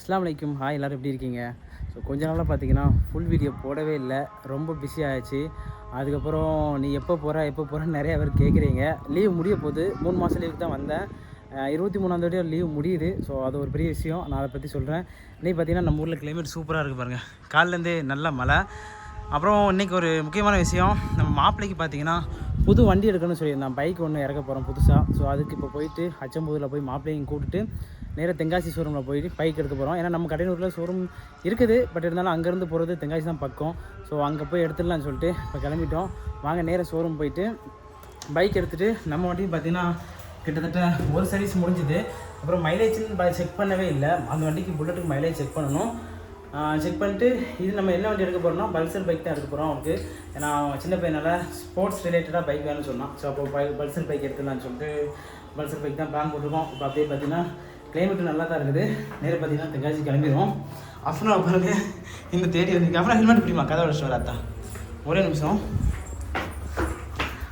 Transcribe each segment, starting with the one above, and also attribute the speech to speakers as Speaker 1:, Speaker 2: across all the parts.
Speaker 1: அஸ்ஸலாமு அலைக்கும். ஹாய், எல்லோரும் எப்படி இருக்கீங்க? ஸோ கொஞ்ச நாளாக பார்த்தீங்கன்னா ஃபுல் வீடியோ போடவே இல்லை, ரொம்ப பிஸி ஆகிடுச்சு. அதுக்கப்புறம் நீ எப்போ போகிறன்னு நிறையா பேர் கேட்குறீங்க. லீவ் முடிய போகுது, 3 மாதம் லீவுக்கு தான் வந்தேன். 23ஆம் தேதி லீவ் முடியுது. ஸோ அது ஒரு பெரிய விஷயம், நான் அதை பற்றி சொல்கிறேன். இன்றைக்கி பார்த்தீங்கன்னா நம்ம ஊரில் கிளைமேட் சூப்பராக இருக்குது பாருங்கள். காலிலேருந்தே நல்ல மழை. அப்புறம் இன்றைக்கி ஒரு முக்கியமான விஷயம், நம்ம மாப்பிள்ளைக்கு பார்த்தீங்கன்னா புது வண்டி எடுக்கணும்னு சொல்லியிருந்தேன். பைக் ஒன்று இறக்க போகிறோம் புதுசாக. ஸோ அதுக்கு இப்போ போயிட்டு அச்சம்பூரில் போய் மாப்பிள்ளையும் கூப்பிட்டு நேராக தென்காசி ஷோரூமில் போயிட்டு பைக் எடுக்க போகிறோம். ஏன்னா நம்ம கடையூரில் ஷோரூம் இருக்குது, பட் இருந்தாலும் அங்கேருந்து போகிறது தென்காசி தான் பக்கம். ஸோ அங்கே போய் எடுத்துடலான்னு சொல்லிட்டு இப்போ கிளம்பிட்டோம். வாங்க நேராக ஷோரூம் போயிட்டு பைக் எடுத்துகிட்டு, நம்ம வண்டியும் பார்த்திங்கன்னா கிட்டத்தட்ட ஒரு சர்வீஸ் முடிஞ்சுது. அப்புறம் மைலேஜ்னு செக் பண்ணவே இல்லை. அந்த வண்டிக்கு புல்லட்டுக்கு மைலேஜ் செக் பண்ணணும். செக் பண்ணிட்டு இது நம்ம என்ன வண்டி எடுக்க போகிறோம்னா பல்சர் பைக் தான் எடுக்க போகிறோம் அவனுக்கு. ஏன்னா சின்ன பையனால் ஸ்போர்ட்ஸ் ரிலேட்டடாக பைக் வேணும்னு சொன்னான். ஸோ அப்போ பல்சர் பைக் எடுத்துடலான்னு சொல்லிட்டு பல்சர் பைக் தான் பிளான் போட்டிருக்கோம். இப்போ அப்படியே பார்த்தீங்கன்னா கிளைமேட்டு நல்லா தான் இருக்குது. நேராக பார்த்தீங்கன்னா தென்காசி கிளம்பிடுவோம். அஃப்னா பாருங்க இந்த தேடி வந்து அப்புறம் ஹெல்மெட் பிடிமா கதை வச்சு வராத்தா ஒரே நிமிஷம்.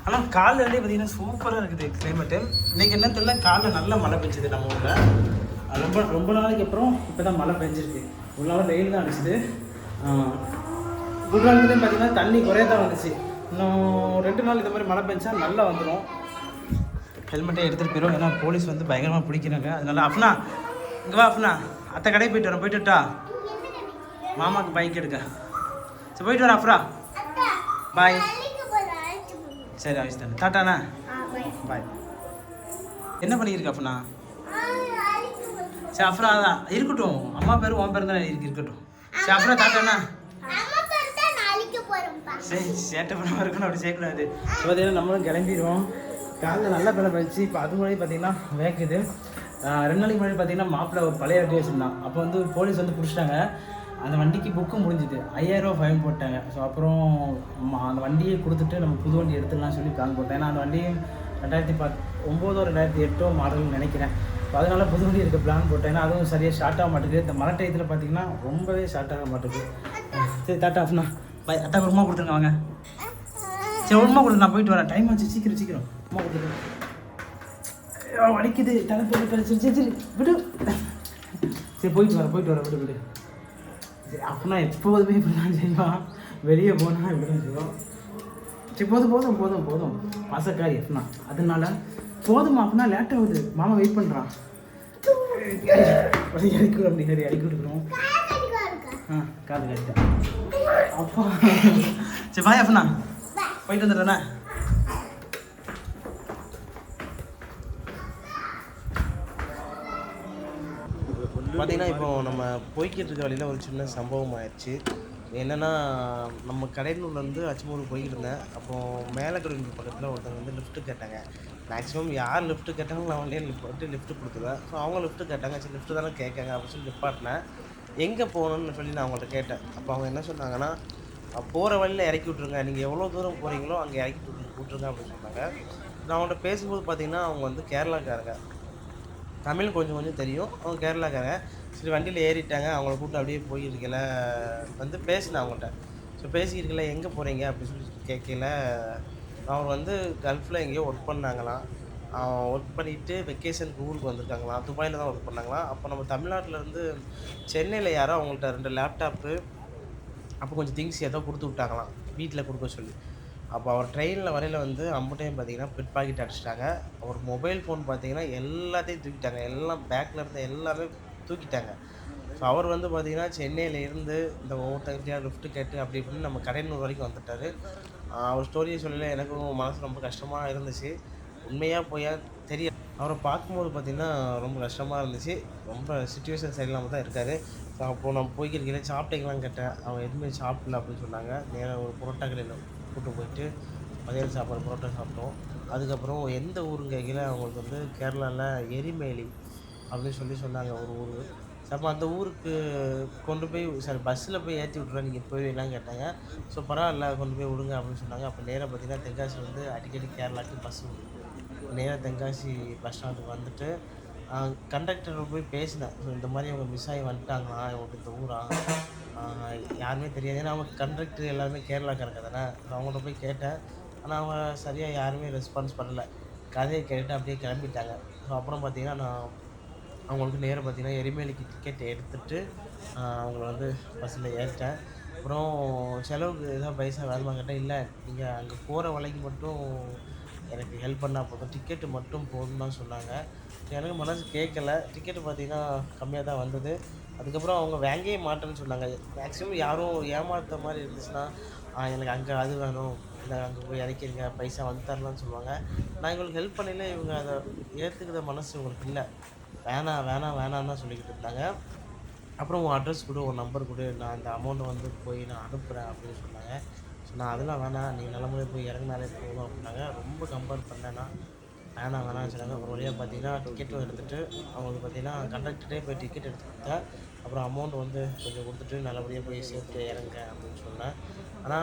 Speaker 1: ஆனால் காலிலேருந்தே பார்த்தீங்கன்னா சூப்பராக இருக்குது கிளைமேட்டு. இன்றைக்கி என்ன தெரியல, காலில் நல்லா மழை பெஞ்சுது நம்ம ஊரில். ரொம்ப நாளைக்கு அப்புறம் இப்போ தான் மழை பெஞ்சிருக்கு. ஒரு நாள் வெயில் தான் அடிச்சுது. ஒரு நாள் பார்த்தீங்கன்னா தண்ணி குறைய தான் வந்துச்சு. இன்னும் 2 நாள் இந்த மாதிரி மழை பெஞ்சா நல்லா வந்துடும். ஹெல்மெட்டை எடுத்துகிட்டு போயிடும், ஏன்னா போலீஸ் வந்து பயங்கரமாக பிடிக்கிறாங்க. அதனால அஃப்னா இங்கே வா, அஃப்னா அத்தை கடைக்கு போயிட்டு வரேன். போயிட்டுட்டா மாமாவுக்கு பைக் எடுக்க. சரி போயிட்டு வரேன் அஃப்ரா, பாய். சரி ஆயிடுச்சு தானே, டாட்டாண்ணா, பாய். என்ன பண்ணியிருக்க அஃப்னா? சரி அஃப்ரா தான் இருக்கட்டும், அம்மா பேர் உன் பேர் தானே இருக்கட்டும். சரி அஃப்ரா டாட்டாண்ணா. சரி சேட்டை பண்ண இருக்கணும், அப்படி சேர்க்கக்கூடாது. பார்த்தீங்கன்னா நம்மளும் கிளம்பிடுவோம். காலையில் நல்லா பிள்ளை பயிற்சி. இப்போ அது முன்னாடி பார்த்தீங்கன்னா வேக்குது. 2 நாளைக்கு முன்னாடி பார்த்தீங்கன்னா மாப்பிள்ளை ஒரு பழைய வண்டி வச்சுருந்தான். அப்போ வந்து போலீஸ் வந்து பிடிச்சிட்டாங்க. அந்த வண்டிக்கு புக்கும் முடிஞ்சுது, 5000 ரூபா ஃபைன் போட்டாங்க. ஸோ அப்புறம் அந்த வண்டியை கொடுத்துட்டு நம்ம புது வண்டி எடுத்துடலாம் சொல்லி பிளான் போட்டேன். ஏன்னா அந்த வண்டி 2009 2008 மாடல்னு நினைக்கிறேன். ஸோ அதனால புது வண்டி எடுக்க பிளான் போட்டேன். ஏன்னா அதுவும் சரியாக ஷார்ட் ஆக மாட்டேங்குது. இந்த மழை டயத்தில் பார்த்தீங்கன்னா ரொம்பவே ஷார்ட் ஆக மாட்டேங்குது. சரி டாட்டா அஃப்னா, பாய். அத்தா உமா கொடுத்துருங்க வாங்க. சரி உமா கொடுத்து நான் போயிட்டு வரேன், டைம் ஆச்சு. சீக்கிரம் உமா கொடுத்துருங்க. வலிக்குது, தலைப்பு கழிச்சு. சரி விடு. சரி போயிட்டு வரேன் விடு. சரி அப்படின்னா எப்போதுமே இப்படி தான் செய்வான், வெளியே போனால் இப்படி தான் செய்வோம். சரி போதும் மாசக்காரி அப்படின்னா அதனால போதுமா அப்படின்னா லேட் ஆகுது. மாமா வெயிட் பண்ணுறான். இறக்கி அப்படி சரி இறக்கி விட்டுக்கிறோம். காது கட்டிட்டேன் அப்பா. சரி பாய் அப்படின்னா போயிட்டு வந்துடுறேண்ணா.
Speaker 2: பார்த்திங்கன்னா இப்போ நம்ம போய்கிட்டு இருக்க வழியில் ஒரு சின்ன சம்பவம் ஆயிடுச்சு. என்னென்னா, நம்ம கடையூர்லேருந்து அச்சம்பூர் போய்கிட்டு இருந்தேன். அப்போது மேலே கடையூர் பக்கத்தில் ஒருத்தவங்க வந்து லிஃப்ட்டு கேட்டாங்க. மேக்ஸிமம் யார் லிஃப்ட்டு கேட்டாலும் நான் வண்டியை லிஃப்ட்டு கொடுத்துருவேன். ஸோ அவங்க லிஃப்ட்டு கேட்டாங்க. சரி லிஃப்ட்டு தானே கேட்காங்க அப்படின்னு சொல்லி நிப்பாட்டினேன். எங்கே போகணுன்னு சொல்லி நான் அவங்கள்ட்ட கேட்டேன். அப்போ அவங்க என்ன சொன்னாங்கன்னா, போகிற வழியில் இறக்கி விட்ருங்க, நீங்கள் எவ்வளோ தூரம் போகிறீங்களோ அங்கே இறக்கி விட்ருங்க அப்படின்னு சொன்னாங்க. நான் அவங்கள்ட்ட பேசும்போது பார்த்திங்கன்னா அவங்க வந்து கேரளாக்காரங்க. தமிழ் கொஞ்சம் தெரியும், அவங்க கேரளாக்காரங்க. சரி வண்டியில் ஏறிட்டாங்க. அவங்கள கூப்பிட்டு அப்படியே போயிருக்கல வந்து பேசினேன் அவங்கள்ட்ட. ஸோ பேசியிருக்கல எங்கே போகிறீங்க அப்படின்னு சொல்லி கேட்கல. அவங்க வந்து கல்ஃபில் எங்கேயோ ஒர்க் பண்ணாங்களாம். ஒர்க் பண்ணிவிட்டு வெக்கேஷனுக்கு ஊருக்கு வந்திருக்காங்களாம். துபாயில் தான் ஒர்க் பண்ணாங்களாம். அப்போ நம்ம தமிழ்நாட்டிலேருந்து சென்னையில் யாரோ அவங்கள்ட்ட 2 லேப்டாப்பு, அப்போ கொஞ்சம் திங்ஸ் ஏதோ கொடுத்து விட்டாங்களாம், வீட்டில் கொடுக்க சொல்லி. அப்போ அவர் ட்ரெயினில் வரையில் வந்து அம்பட்டையும் பார்த்தீங்கன்னா பிட் பாக்கெட் அடிச்சிட்டாங்க. அவர் மொபைல் ஃபோன் பார்த்தீங்கன்னா எல்லாத்தையும் தூக்கிட்டாங்க. எல்லாம் பேக்கில் இருந்த எல்லாமே தூக்கிட்டாங்க. ஸோ அவர் வந்து பார்த்திங்கன்னா சென்னையில் இருந்து இந்த ஒவ்வொருத்தங்கிட்டையா லிஃப்ட்டு கேட்டு அப்படி இப்படின்னு நம்ம கடையனூர் வரைக்கும் வந்துட்டார். அவர் ஸ்டோரியை சொல்லல எனக்கும் மனசு ரொம்ப கஷ்டமாக இருந்துச்சு. உண்மையாக போயா தெரியும். அவரை பார்க்கும்போது பார்த்திங்கன்னா ரொம்ப கஷ்டமாக இருந்துச்சு. ரொம்ப சிச்சுவேஷன் சரியில்லாமல் தான் இருக்கார். ஸோ அப்போது நம்ம போய்க்கிறீங்களே சாப்பிட்டீங்களான்னு கேட்டேன். அவங்க எதுவுமே சாப்பிடல அப்படின்னு சொன்னாங்க. நேராக ஒரு புரோட்டா கடையில் கூப்பிட்டு போயிட்டு மதியானம் சாப்பாடு புரோட்டா சாப்பிட்டோம். அதுக்கப்புறம் எந்த ஊருங்க கேட்கல. அவங்களுக்கு வந்து கேரளாவில் எரிமேலி அப்படின்னு சொல்லி சொன்னாங்க ஒரு ஊர். அப்போ அந்த ஊருக்கு கொண்டு போய் சரி பஸ்ஸில் போய் ஏற்றி விட்ருவேன், நீங்கள் போய்விடலான்னு கேட்டாங்க. ஸோ பரவாயில்ல கொண்டு போய் விடுங்க அப்படின்னு சொன்னாங்க. அப்போ நேராக பார்த்திங்கன்னா தென்காசி வந்து அடிக்கடி கேரளாவுக்கு பஸ் விடுது. நேராக தென்காசி பஸ் ஸ்டாண்டுக்கு வந்துட்டு கண்டக்டரை போய் பேசினேன். ஸோ இந்த மாதிரி அவங்க மிஸ் ஆகி வந்துட்டாங்களா, இவங்களுக்கு இந்த ஊரா யாருமே தெரியாது. ஏன்னா அவங்க கண்டக்டர் எல்லாருமே கேரளாக்காரங்க தானே. அவங்கள்ட்ட போய் கேட்டேன். ஆனால் அவங்க சரியாக யாருமே ரெஸ்பான்ஸ் பண்ணலை. கதையை கேட்டு அப்படியே கிளம்பிட்டாங்க. ஸோ அப்புறம் பார்த்திங்கன்னா நான் அவங்களுக்கு நேராக பார்த்தீங்கன்னா எரிமேலிக்கு டிக்கெட் எடுத்துகிட்டு அவங்கள வந்து பஸ்ஸில் ஏறிட்டேன். அப்புறம் செலவுக்கு எதாவது பைசா வேணுமா கேட்டேன். இல்லை நீங்கள் அங்கே போகிற வழிக்கு மட்டும் எனக்கு ஹெல்ப் பண்ணால் போதும், டிக்கெட்டு மட்டும் போதும்னு தான் சொன்னாங்க. எனக்கு மனசு கேட்கல. டிக்கெட்டு பார்த்தீங்கன்னா கம்மியாக தான் வந்தது. அதுக்கப்புறம் அவங்க வாங்கவே மாட்டேன்னு சொன்னாங்க. மேக்ஸிமம் யாரும் ஏமாத்துற மாதிரி இருந்துச்சுன்னா, எனக்கு அங்கே அது வேணும், இல்லை அங்கே போய் இறக்கிருங்க, பைசா வந்து தரலான்னு சொல்லுவாங்க. நான் இவங்களுக்கு ஹெல்ப் பண்ணயில இவங்க அத ஏத்துக்கிற மனசு இவங்களுக்கு இல்ல. வேணாம், வேணாம், வேணான்னு தான் சொல்லிக்கிட்டு இருந்தாங்க. அப்புறம் உன் அட்ரஸ் குடு, உன் நம்பர் குடு, நான் இந்த அமௌண்ட்ட வந்து போய் நான் அனுப்புறேன் அப்படின்னு சொன்னாங்க. நான் அதெல்லாம் வேணாம், நீ நல்ல முறையா போய் இறங்குனாலே போதும் அப்படின்னாங்க. ரொம்ப கம்பேர் பண்ணேன் நான். வேணாம் வேணாம்னு சொன்னாங்க. ஒரு வழியா பார்த்தீங்கன்னா டிக்கெட்டும் எடுத்துட்டு, அவங்களுக்கு பார்த்தீங்கன்னா கண்டக்டர்ட்டே போய் டிக்கெட் எடுத்து குடுத்தேன். அப்புறம் அமௌண்ட் வந்து கொஞ்சம் குடுத்துட்டு நல்லபடியா போய் சேஃப்டியா இறங்குங்க அப்படின்னு சொன்னேன். ஆனா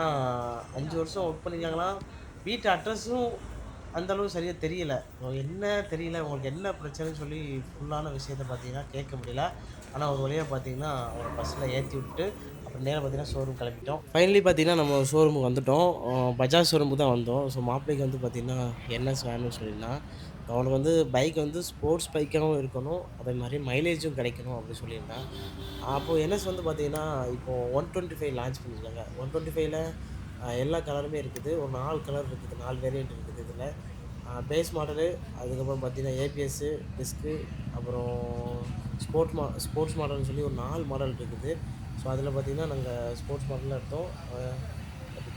Speaker 2: 5 வருஷம் ஒர்க் பண்ணியிருக்காங்களாம். வீட்டு அட்ரஸும் அந்த அளவு சரியா தெரியல. என்ன தெரியல, உங்களுக்கு என்ன பிரச்சனைன்னு சொல்லி ஃபுல்லான விஷயத்த பார்த்தீங்கன்னா கேட்க முடியல. ஆனா ஒரு வழியா பார்த்தீங்கன்னா, அவர பஸ்ல ஏத்தி விட்டு, அப்புறம் நேரா பார்த்தீங்கன்னா ஷோரூம் கிளம்பிட்டோம். ஃபைனலி பார்த்தீங்கன்னா, நம்ம ஷோரூமுக்கு வந்துட்டோம். பஜாஜ் ஷோரூமுக்கு தான் வந்தோம். ஸோ மாப்பிள்ளைக்கு வந்து பார்த்தீங்கன்னா, என்எஸ் வேணும்னு சொல்லியிருந்தான். அவனுக்கு வந்து பைக் வந்து ஸ்போர்ட்ஸ் பைக்காவும் இருக்கணும், அதே மாரி மைலேஜும் கிடைக்கணும் அப்படின்னு சொல்லியிருந்தான். அப்போ என்எஸ் வந்து பார்த்தீங்கன்னா, இப்போ 125 லான்ச் பண்ணியிருக்காங்க. 125ல எல்லா கலருமே இருக்குது. ஒரு 4 கலர் இருக்குது. 4 வேரியன்ட் இருக்குது இதுல. பேஸ் மாடலு, அதுக்கப்புறம் பார்த்தீங்கன்னா ஏபிஎஸ்ஸு, டிஸ்க்கு, அப்புறம் ஸ்போர்ட்ஸ் மாடல்னு சொல்லி ஒரு 4 மாடல் இருக்குது. ஸோ அதில பார்த்தீங்கன்னா, நாங்க ஸ்போர்ட்ஸ் மாடல் தான் எடுத்தோம்.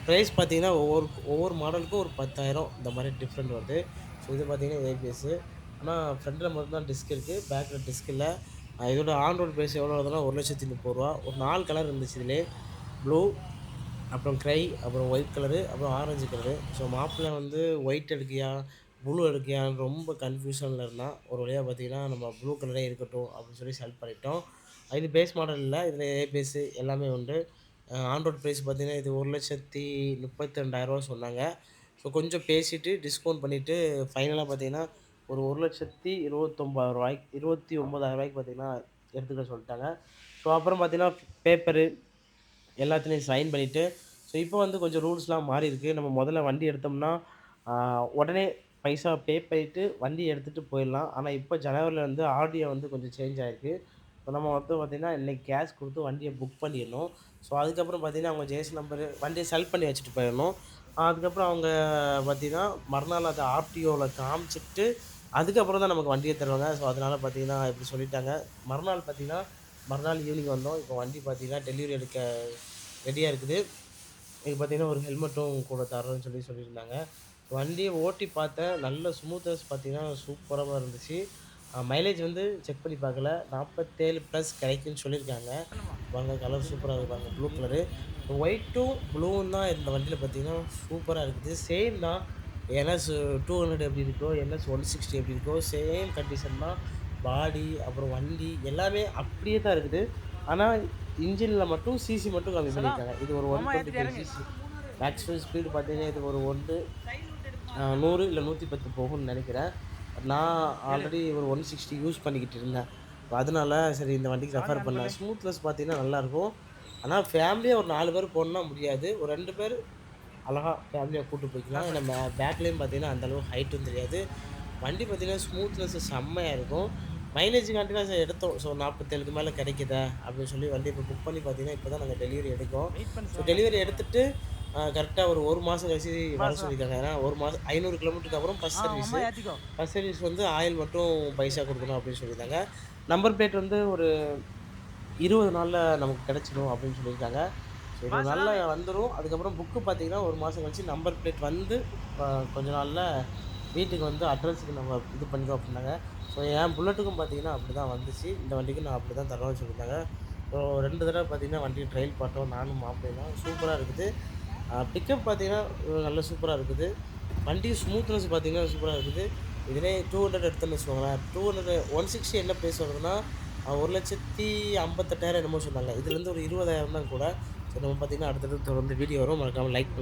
Speaker 2: பிரைஸ் பார்த்தீங்கன்னா, ஒவ்வொரு ஒவ்வொரு மாடலுக்கும் ஒரு 10,000 இந்த மாரி டிஃப்ரெண்ட் வருது. ஸோ இது பார்த்தீங்கன்னா ஏபிஎஸ்ஸு. ஆனா ஃப்ரண்ட்ல மட்டும் தான் டிஸ்க் இருக்கு. பேக்ல டிஸ்க் இல்ல. இதோட ஆன் ரோட் பிரைஸ் எவ்வளோ வருதுன்னா, ரூ. 1,30,030. ஒரு 4 கலர் இருந்துச்சு இதிலயே. ப்ளூ, அப்புறம் கிரை, அப்புறம் ஒயிட் கலரு, அப்புறம் ஆரஞ்சு கலரு. ஸோ மாப்பிள்ளை வந்து ஒயிட் எடுக்கியா, ப்ளூ எடுக்கியான்னு ரொம்ப கன்ஃப்யூஷன்ல இருந்தான். ஒரு வழியா பார்த்தீங்கன்னா, நம்ம ப்ளூ கலரே இருக்கட்டும் அப்படின்னு சொல்லி செலக்ட் பண்ணிட்டோம். இது பேஸ் மாடல் இல்ல. இதில ஏபிஎஸ் எல்லாமே உண்டு. ஆன் ரோட் பிரைஸ் பார்த்தீங்கன்னா, இது ரூ. 1,32,000 சொன்னாங்க. ஸோ கொஞ்சம் பேசிட்டு டிஸ்கவுண்ட் பண்ணிட்டு ஃபைனலா பார்த்தீங்கன்னா, ஒரு ரூ. 1,29,000 பார்த்தீங்கன்னா எடுத்துக்க சொல்ட்டாங்க. ஸோ அப்புறம் பார்த்தீங்கன்னா, பேப்பரு எல்லாத்துலயும் சைன் பண்ணிட்டு, ஸோ இப்போ வந்து கொஞ்சம் ரூல்ஸ்லாம் மாறியிருக்கு. நம்ம முதல்ல வண்டி எடுத்தோம்னா, உடனே பைசா பே பண்ணிட்டு வண்டி எடுத்துட்டு போயிடலாம். ஆனா இப்போ ஜனவரில வந்து ஆர்டிஓ வந்து கொஞ்சம் சேஞ்ச் ஆயிருக்கு. இப்போ நம்ம வந்து பார்த்தீங்கன்னா, இன்னைக்கு கேஷ் குடுத்து வண்டிய புக் பண்ணிறணும். ஸோ அதுக்கப்புறம் பார்த்தீங்கன்னா, அவங்க ஜேசி நம்பரு வண்டிய செலக்ட் பண்ணி வச்சுட்டு போயிறணும். அதுக்கப்புறம் அவங்க பார்த்தீங்கன்னா, மறுநாள் அத ஆர்டிஓல காமிச்சுட்டு, அதுக்கப்புறம் தான் நமக்கு வண்டிய தருவாங்க. ஸோ அதனால பார்த்தீங்கன்னா, இப்படி சொல்லிட்டாங்க. மறுநாள் பார்த்தீங்கன்னா, மறுநாள் ஈவினிங் வந்தோம். இப்போ வண்டி பார்த்தீங்கன்னா, டெலிவரி எடுக்க ரெடியா இருக்குது. இது பார்த்தீங்கன்னா, ஒரு ஹெல்மெட்டும் கூட தர்றோம்ன்னு சொல்லியிருந்தாங்க. வண்டிய ஓட்டி பார்த்தேன். நல்ல ஸ்மூத்னஸ் பார்த்தீங்கன்னா, சூப்பரா இருந்துச்சு. மைலேஜ் வந்து செக் பண்ணி பார்க்கல. 47 ப்ளஸ் கிடைக்குன்னு சொல்லியிருக்காங்க. பாருங்க கலர் சூப்பரா இருக்கு பாருங்க. Blue colour. ஒயிட்டும், ப்ளூவும் தான் இந்த வண்டியில பார்த்தீங்கன்னா, சூப்பரா இருக்குது. சேம் தான். என்எஸ் 200 எப்படி இருக்கோ, என்எஸ் 160 எப்படி இருக்கோ, சேம் கண்டிஷன் தான். பாடி, அப்புறம் வண்டி எல்லாமே அப்படியே தான் இருக்குது. ஆனா, இன்ஜின்ல மட்டும் சிசி மட்டும் கம்மி பண்ணியிருக்காங்க. இது ஒரு 125 சிசி. மேக்ஸிமம் ஸ்பீடு பார்த்தீங்கன்னா, இது ஒரு 100 இல்ல 110 போகும்னு நெனைக்கிறேன். நான் ஆல்ரெடி ஒரு 160 யூஸ் பண்ணிக்கிட்டு இருந்தேன். அதனால சரி இந்த வண்டிக்கு ரெஃபர் பண்ணேன். ஸ்மூத்னஸ் பார்த்தீங்கன்னா நல்லாயிருக்கும். ஆனா ஃபேமிலியா ஒரு 4 பேர் போணும்னா முடியாது. ஒரு 2 பேர் அழகா ஃபேமிலியா கூட்டு போய்க்கலாம். ஏன்னா பேக்லயும் பார்த்தீங்கன்னா, அந்த அளவு ஹைட்டும் தெரியாது. வண்டி பார்த்தீங்கன்னா, ஸ்மூத்னஸ் செம்மையா இருக்கும். மைலேஜுக்காண்டி தான் எடுத்தோம். ஸோ 47க்கு மேல கிடைக்குதா அப்படின்னு சொல்லி வண்டி இப்போ புக் பண்ணி பார்த்தீங்கன்னா, இப்போ தான் நாங்க டெலிவரி எடுக்கோம். ஸோ டெலிவரி எடுத்துட்டு கரெக்ட்டா ஒரு 1 மாசம் கழிச்சு வர சொல்லியிருக்காங்க. ஏன்னா 1 மாசம் 500 கிலோமீட்டருக்கு அப்புறம் ஃபர்ஸ்ட் சர்வீஸு. ஃபர்ஸ்ட் சர்வீஸ் வந்து ஆயில் மட்டும் பைசா குடுக்கணும் அப்படின்னு சொல்லியிருந்தாங்க. நம்பர் பிளேட் வந்து ஒரு 20 நாள்ல நமக்கு கிடைச்சிடும் அப்படின்னு சொல்லியிருக்காங்க. ஸோ 20 நாள்ல வந்துரும். அதுக்கப்புறம் புக்கு பார்த்தீங்கன்னா, 1 மாசம் கழிச்சு நம்பர் பிளேட் வந்து அ கொஞ்ச நாள்ல வீட்டுக்கு வந்து அட்ரஸுக்கு நம்ம இது பண்ணிடுவோம் அப்படின்னாங்க. ஸோ என் புல்லட்டுக்கும் பார்த்தீங்கன்னா, அப்படிதான் வந்துச்சு. இந்த வண்டிக்கும் நான் அப்படி தான் தருவேன்னு சொல்லியிருந்தாங்க. ஸோ 2 தடவ பார்த்தீங்கன்னா, வண்டிய ட்ரையல் பார்த்தோம். நானும் மாப்பிள்ளையும். சூப்பரா இருக்குது. பிக்கப் பார்த்தீங்கன்னா, நல்ல சூப்பரா இருக்குது. வண்டி ஸ்மூத்னஸ் பார்த்தீங்கன்னா, சூப்பரா இருக்குது. இதுவே 200 எடுத்தோம்னு வச்சுக்கோங்களேன். 200 160 என்ன பிரைஸ் வருதுன்னா, 1,58,000 என்னமோ சொன்னாங்க. இதுலேருந்து ஒரு 20,000 தான் கூட. ஸோ நம்ம பார்த்தீங்கன்னா, அடுத்தடுத்து தொடர்ந்து வீடியோ வரும். மறக்காம லைக் பண்ணுங்க.